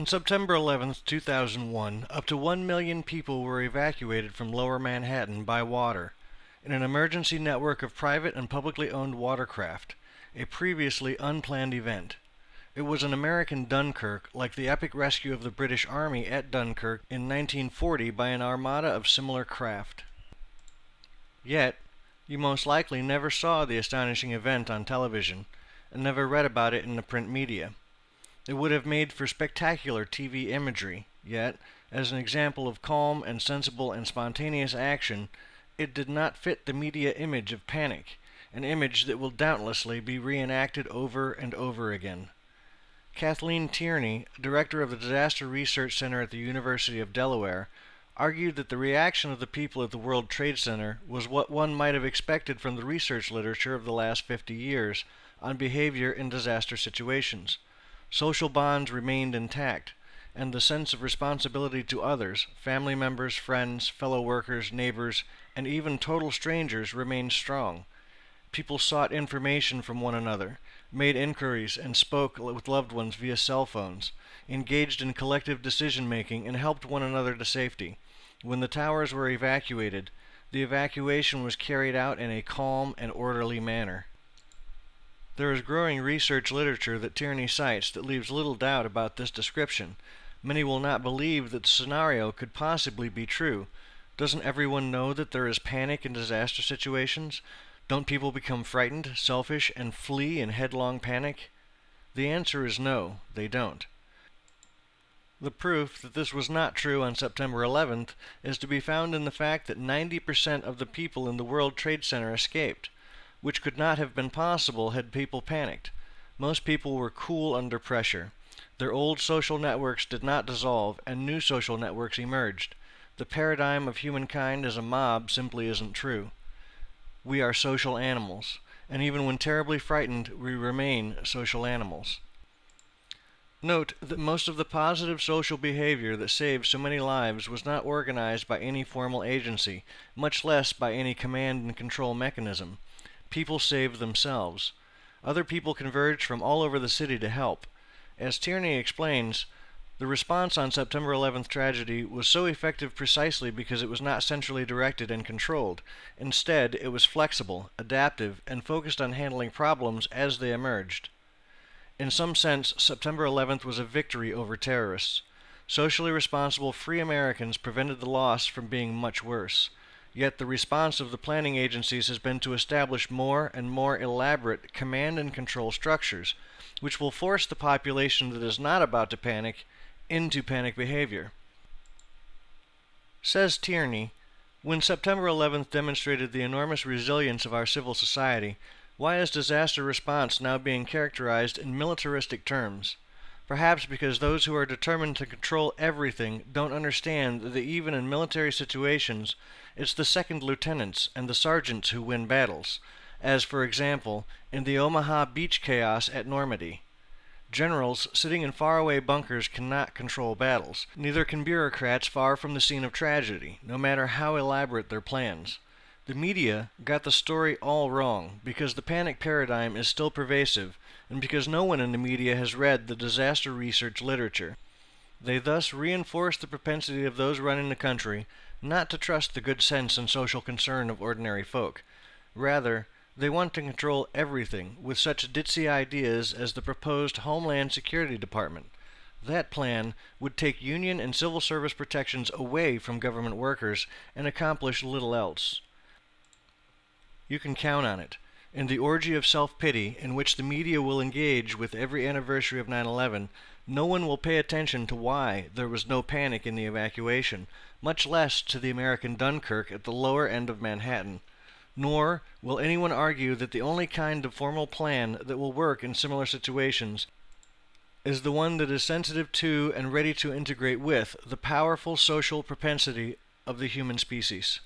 On September 11, 2001, up to 1 million people were evacuated from Lower Manhattan by water in an emergency network of private and publicly owned watercraft, a previously unplanned event. It was an American Dunkirk, like the epic rescue of the British Army at Dunkirk in 1940 by an armada of similar craft. Yet, you most likely never saw the astonishing event on television, and never read about it in the print media. It would have made for spectacular TV imagery, yet, as an example of calm and sensible and spontaneous action, it did not fit the media image of panic, an image that will doubtlessly be reenacted over and over again. Kathleen Tierney, director of the Disaster Research Center at the University of Delaware, argued that the reaction of the people at the World Trade Center was what one might have expected from the research literature of the last 50 years on behavior in disaster situations. Social bonds remained intact, and the sense of responsibility to others, family members, friends, fellow workers, neighbors, and even total strangers remained strong. People sought information from one another, made inquiries, and spoke with loved ones via cell phones, engaged in collective decision-making, and helped one another to safety. When the towers were evacuated, the evacuation was carried out in a calm and orderly manner. There is growing research literature that Tierney cites that leaves little doubt about this description. Many will not believe that the scenario could possibly be true. Doesn't everyone know that there is panic in disaster situations? Don't people become frightened, selfish, and flee in headlong panic? The answer is no, they don't. The proof that this was not true on September 11th is to be found in the fact that 90% of the people in the World Trade Center escaped, which could not have been possible had people panicked. Most people were cool under pressure. Their old social networks did not dissolve, and new social networks emerged. The paradigm of humankind as a mob simply isn't true. We are social animals, and even when terribly frightened, we remain social animals. Note that most of the positive social behavior that saved so many lives was not organized by any formal agency, much less by any command and control mechanism. People saved themselves. Other people converged from all over the city to help. As Tierney explains, the response on September 11th tragedy was so effective precisely because it was not centrally directed and controlled. Instead, it was flexible, adaptive, and focused on handling problems as they emerged. In some sense, September 11th was a victory over terrorists. Socially responsible free Americans prevented the loss from being much worse. Yet the response of the planning agencies has been to establish more and more elaborate command and control structures, which will force the population that is not about to panic into panic behavior. Says Tierney, when September 11th demonstrated the enormous resilience of our civil society, why is disaster response now being characterized in militaristic terms? Perhaps because those who are determined to control everything don't understand that even in military situations, it's the second lieutenants and the sergeants who win battles, as, for example, in the Omaha beach chaos at Normandy. Generals sitting in faraway bunkers cannot control battles. Neither can bureaucrats far from the scene of tragedy, no matter how elaborate their plans. The media got the story all wrong because the panic paradigm is still pervasive and because no one in the media has read the disaster research literature. They thus reinforce the propensity of those running the country not to trust the good sense and social concern of ordinary folk. Rather, they want to control everything with such ditzy ideas as the proposed Homeland Security Department. That plan would take union and civil service protections away from government workers and accomplish little else. You can count on it. In the orgy of self-pity in which the media will engage with every anniversary of 9/11, no one will pay attention to why there was no panic in the evacuation, much less to the American Dunkirk at the lower end of Manhattan. Nor will anyone argue that the only kind of formal plan that will work in similar situations is the one that is sensitive to and ready to integrate with the powerful social propensity of the human species.